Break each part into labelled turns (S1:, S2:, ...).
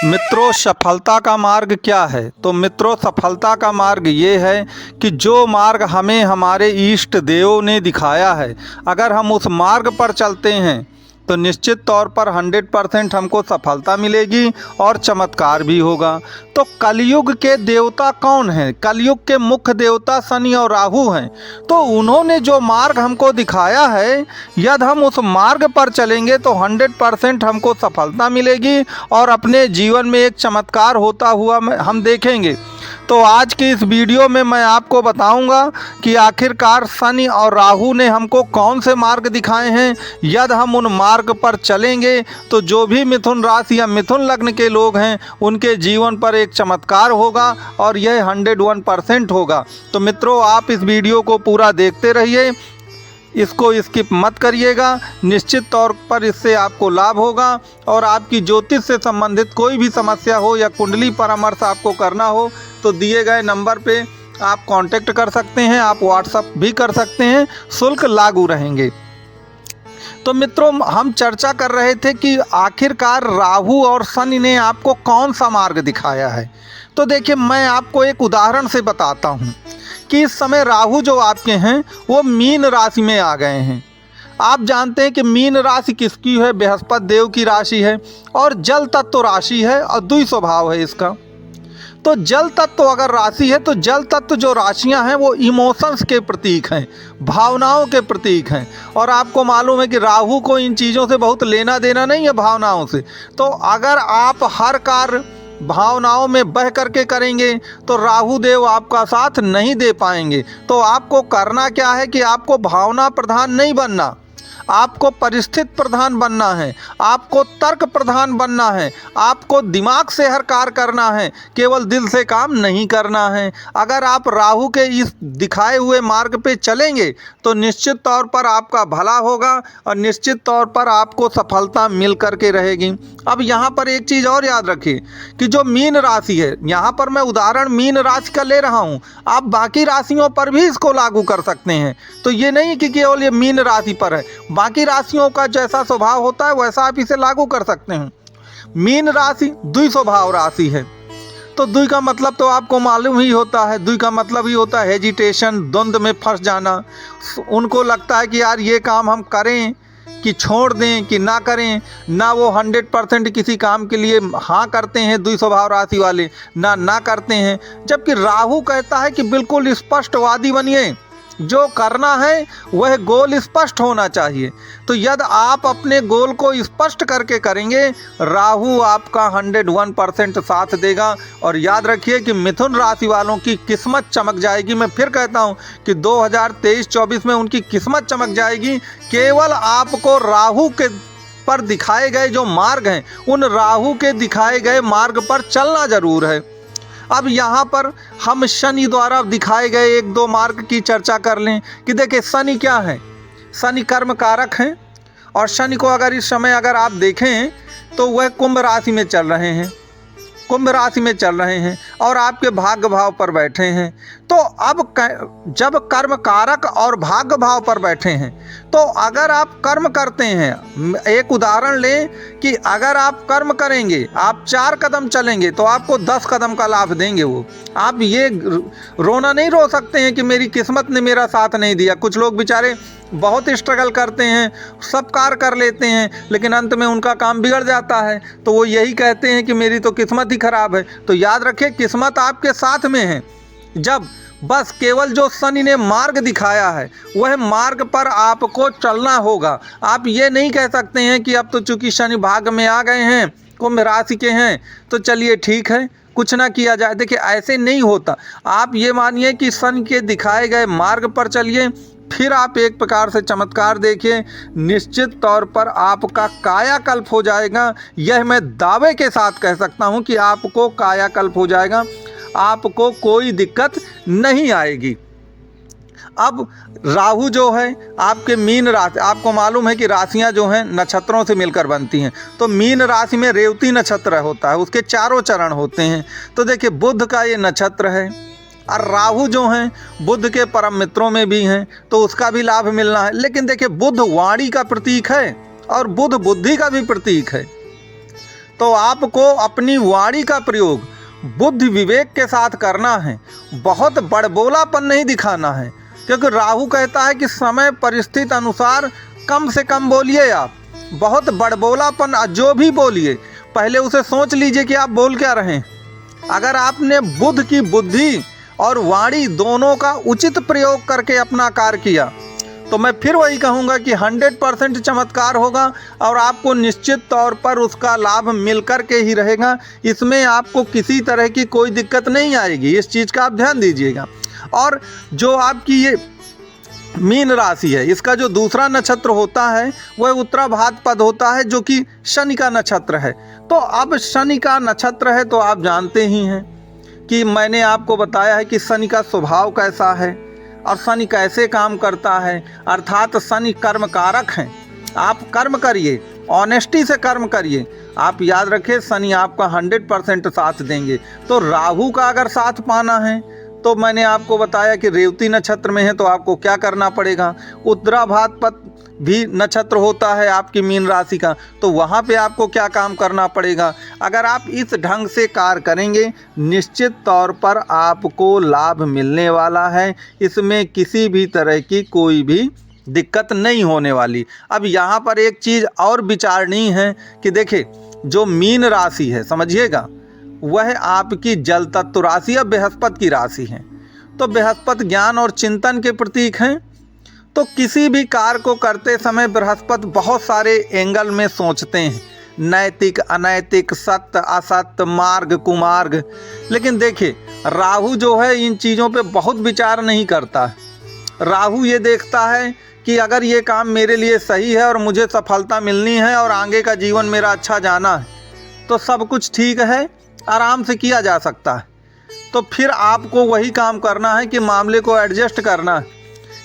S1: मित्रों, सफलता का मार्ग क्या है? तो मित्रों, सफलता का मार्ग ये है कि जो मार्ग हमें हमारे इष्ट देवों ने दिखाया है, अगर हम उस मार्ग पर चलते हैं तो निश्चित तौर पर 100% हमको सफलता मिलेगी और चमत्कार भी होगा। तो कलयुग के देवता कौन हैं? कलयुग के मुख्य देवता शनि और राहु हैं। तो उन्होंने जो मार्ग हमको दिखाया है, यदि हम उस मार्ग पर चलेंगे तो 100% हमको सफलता मिलेगी और अपने जीवन में एक चमत्कार होता हुआ हम देखेंगे। तो आज की इस वीडियो में मैं आपको बताऊंगा कि आखिरकार शनि और राहु ने हमको कौन से मार्ग दिखाए हैं। यदि हम उन मार्ग पर चलेंगे तो जो भी मिथुन राशि या मिथुन लग्न के लोग हैं उनके जीवन पर एक चमत्कार होगा और यह 101% होगा। तो मित्रों, आप इस वीडियो को पूरा देखते रहिए, इसको स्किप मत करिएगा। निश्चित तौर पर इससे आपको लाभ होगा और आपकी ज्योतिष से संबंधित कोई भी समस्या हो या कुंडली परामर्श आपको करना हो तो दिए गए नंबर पे आप कांटेक्ट कर सकते हैं। आप व्हाट्सएप भी कर सकते हैं, शुल्क लागू रहेंगे। तो मित्रों, हम चर्चा कर रहे थे कि आखिरकार राहु और शनि ने आपको कौन सा मार्ग दिखाया है। तो देखिए, मैं आपको एक उदाहरण से बताता हूँ कि इस समय राहु जो आपके हैं वो मीन राशि में आ गए हैं। आप जानते हैं कि मीन राशि किसकी है? बृहस्पति देव की राशि है और जल तत्व राशि है और द्वि स्वभाव है इसका। तो जल तत्व अगर राशि है तो जल तत्व जो राशियां हैं वो इमोशंस के प्रतीक हैं, भावनाओं के प्रतीक हैं। और आपको मालूम है कि राहु को इन चीज़ों से बहुत लेना देना नहीं है, भावनाओं से। तो अगर आप हर कार्य भावनाओं में बह करके करेंगे तो राहु देव आपका साथ नहीं दे पाएंगे। तो आपको करना क्या है कि आपको भावना प्रधान नहीं बनना, आपको परिस्थिति प्रधान बनना है, आपको तर्क प्रधान बनना है, आपको दिमाग से हर कार्य करना है, केवल दिल से काम नहीं करना है। अगर आप राहु के इस दिखाए हुए मार्ग पे चलेंगे तो निश्चित तौर पर आपका भला होगा और निश्चित तौर पर आपको सफलता मिल करके रहेगी। अब यहाँ पर एक चीज़ और याद रखिए कि जो मीन राशि है, यहाँ पर मैं उदाहरण मीन राशि का ले रहा हूँ, आप बाकी राशियों पर भी इसको लागू कर सकते हैं। तो ये नहीं कि केवल ये मीन राशि पर है, बाकी राशियों का जैसा स्वभाव होता है वैसा आप इसे लागू कर सकते हैं। मीन राशि द्वि स्वभाव राशि है। तो द्वि का मतलब तो आपको मालूम ही होता है, द्वि का मतलब ही होता है हेजिटेशन, द्वंद्व में फंस जाना। उनको लगता है कि यार ये काम हम करें कि छोड़ दें कि ना करें, ना वो 100% किसी काम के लिए हाँ करते हैं द्वि स्वभाव राशि वाले, ना करते हैं। जबकि राहु कहता है कि बिल्कुल स्पष्टवादी बनिए, जो करना है वह गोल स्पष्ट होना चाहिए। तो यदि आप अपने गोल को स्पष्ट करके करेंगे, राहु आपका 101% साथ देगा। और याद रखिए कि मिथुन राशि वालों की किस्मत चमक जाएगी। मैं फिर कहता हूं कि 2023-24 में उनकी किस्मत चमक जाएगी। केवल आपको राहु के पर दिखाए गए जो मार्ग हैं, उन राहु के दिखाए गए मार्ग पर चलना जरूर है। अब यहाँ पर हम शनि द्वारा दिखाए गए एक दो मार्ग की चर्चा कर लें कि देखिए, शनि क्या है? शनि कर्म कारक हैं और शनि को अगर इस समय अगर आप देखें तो वह कुंभ राशि में चल रहे हैं, कुंभ राशि में चल रहे हैं और आपके भाग्य भाव पर बैठे हैं। तो अब जब कर्म कारक और भाग्य भाव पर बैठे हैं तो अगर आप कर्म करते हैं, एक उदाहरण लें कि अगर आप कर्म करेंगे, आप 4 कदम चलेंगे तो आपको 10 कदम का लाभ देंगे वो। आप ये रोना नहीं रो सकते हैं कि मेरी किस्मत ने मेरा साथ नहीं दिया। कुछ लोग बेचारे बहुत स्ट्रगल करते हैं, सब कार्य कर लेते हैं, लेकिन अंत में उनका काम बिगड़ जाता है। तो वो यही कहते हैं कि मेरी तो किस्मत ही खराब है। तो याद रखिए, किस्मत आपके साथ में है। जब बस केवल जो शनि ने मार्ग दिखाया है वह मार्ग पर आपको चलना होगा। आप ये नहीं कह सकते हैं कि अब तो चूंकि शनि भाग्य में आ गए हैं, कुंभ राशि के हैं, तो चलिए ठीक है, कुछ ना किया जाए। देखिए, ऐसे नहीं होता। आप ये मानिए कि शनि के दिखाए गए मार्ग पर चलिए, फिर आप एक प्रकार से चमत्कार देखिए। निश्चित तौर पर आपका कायाकल्प हो जाएगा। यह मैं दावे के साथ कह सकता हूं कि आपको कायाकल्प हो जाएगा, आपको कोई दिक्कत नहीं आएगी। अब राहु जो है आपके मीन राशि, आपको मालूम है कि राशियां जो हैं नक्षत्रों से मिलकर बनती हैं। तो मीन राशि में रेवती नक्षत्र होता है, उसके 4 चरण होते हैं। तो देखिए, बुध का ये नक्षत्र है और राहु जो हैं बुध के परम मित्रों में भी हैं, तो उसका भी लाभ मिलना है। लेकिन देखिए, बुध वाणी का प्रतीक है और बुध बुद्धि का भी प्रतीक है। तो आपको अपनी वाणी का प्रयोग बुद्धि विवेक के साथ करना है। बहुत बड़बोलापन नहीं दिखाना है, क्योंकि राहु कहता है कि समय परिस्थिति अनुसार कम से कम बोलिए। आप बहुत बड़बोलापन जो भी बोलिए पहले उसे सोच लीजिए कि आप बोल क्या रहे हैं। अगर आपने बुद्ध की बुद्धि और वाणी दोनों का उचित प्रयोग करके अपना कार्य किया तो मैं फिर वही कहूँगा कि 100% चमत्कार होगा और आपको निश्चित तौर पर उसका लाभ मिल कर के ही रहेगा। इसमें आपको किसी तरह की कोई दिक्कत नहीं आएगी, इस चीज़ का आप ध्यान दीजिएगा। और जो आपकी ये मीन राशि है, इसका जो दूसरा नक्षत्र होता है वह उत्तरा भाद्रपद होता है, जो कि शनि का नक्षत्र है। तो अब शनि का नक्षत्र है तो आप जानते ही हैं कि मैंने आपको बताया है कि शनि का स्वभाव कैसा है और शनि कैसे काम करता है। अर्थात शनि कर्म कारक हैं। आप कर्म करिए, ऑनेस्टी से कर्म करिए। आप याद रखिए शनि आपका 100% साथ देंगे। तो राहु का अगर साथ पाना है तो मैंने आपको बताया कि रेवती नक्षत्र में है तो आपको क्या करना पड़ेगा। उत्तरा भाद्रपद भी नक्षत्र होता है आपकी मीन राशि का, तो वहाँ पे आपको क्या काम करना पड़ेगा। अगर आप इस ढंग से कार्य करेंगे निश्चित तौर पर आपको लाभ मिलने वाला है। इसमें किसी भी तरह की कोई भी दिक्कत नहीं होने वाली। अब यहाँ पर एक चीज़ और विचारणीय है कि देखिए जो मीन राशि है समझिएगा, वह आपकी जल तत्व राशि या बृहस्पति की राशि है। तो बृहस्पति ज्ञान और चिंतन के प्रतीक हैं। तो किसी भी कार्य को करते समय बृहस्पति बहुत सारे एंगल में सोचते हैं, नैतिक अनैतिक, सत्य असत्य, मार्ग कुमार्ग। लेकिन देखिए राहु जो है इन चीज़ों पे बहुत विचार नहीं करता है। राहु ये देखता है कि अगर ये काम मेरे लिए सही है और मुझे सफलता मिलनी है और आगे का जीवन मेरा अच्छा जाना है तो सब कुछ ठीक है, आराम से किया जा सकता है। तो फिर आपको वही काम करना है कि मामले को एडजस्ट करना है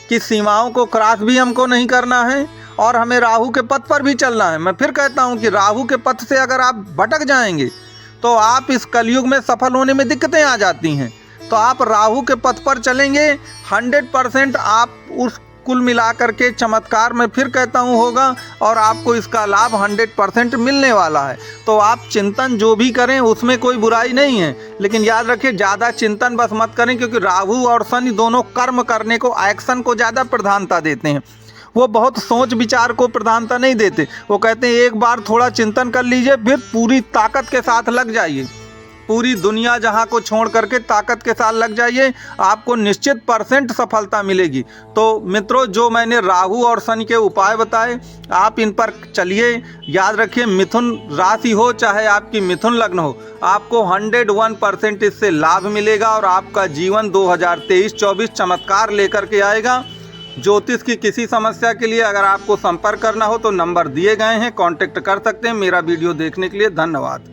S1: कि सीमाओं को क्रॉस भी हमको नहीं करना है और हमें राहु के पथ पर भी चलना है। मैं फिर कहता हूं कि राहु के पथ से अगर आप भटक जाएंगे तो आप इस कलयुग में सफल होने में दिक्कतें आ जाती हैं। तो आप राहु के पथ पर चलेंगे 100% आप उस कुल मिलाकर के चमत्कार में फिर कहता हूँ होगा और आपको इसका लाभ 100% मिलने वाला है। तो आप चिंतन जो भी करें उसमें कोई बुराई नहीं है, लेकिन याद रखिए ज़्यादा चिंतन बस मत करें, क्योंकि राहु और शनि दोनों कर्म करने को, एक्शन को ज़्यादा प्रधानता देते हैं। वो बहुत सोच विचार को प्रधानता नहीं देते। वो कहते हैं एक बार थोड़ा चिंतन कर लीजिए फिर पूरी ताकत के साथ लग जाइए, पूरी दुनिया जहां को छोड़ करके ताकत के साथ लग जाइए, आपको निश्चित % सफलता मिलेगी। तो मित्रों जो मैंने राहु और शनि के उपाय बताए आप इन पर चलिए। याद रखिए मिथुन राशि हो चाहे आपकी मिथुन लग्न हो, आपको 101% इससे लाभ मिलेगा और आपका जीवन 2023-24 चमत्कार लेकर के आएगा। ज्योतिष की किसी समस्या के लिए अगर आपको संपर्क करना हो तो नंबर दिए गए हैं, कांटेक्ट कर सकते हैं। मेरा वीडियो देखने के लिए धन्यवाद।